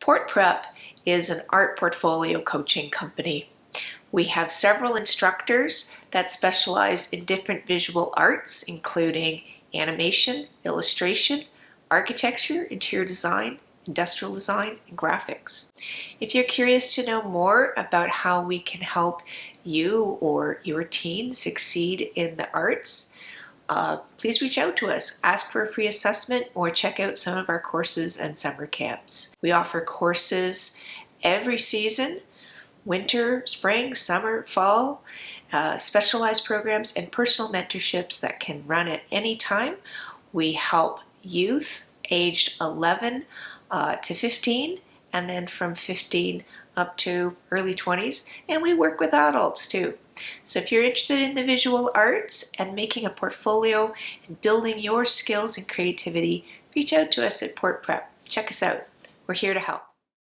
PortPrep is an art portfolio coaching company. We have several instructors that specialize in different visual arts, including animation, illustration, architecture, interior design, industrial design, and graphics. If you're curious to know more about how we can help you or your teen succeed in the arts, please reach out to us, ask for a free assessment, or check out some of our courses and summer camps. We offer courses every season: winter, spring, summer, fall, specialized programs, and personal mentorships that can run at any time. We help youth aged 11 to 15, and then from 15 up to early 20s, and we work with adults too. So if you're interested in the visual arts and making a portfolio and building your skills and creativity, reach out to us at PortPrep. Check us out. We're here to help.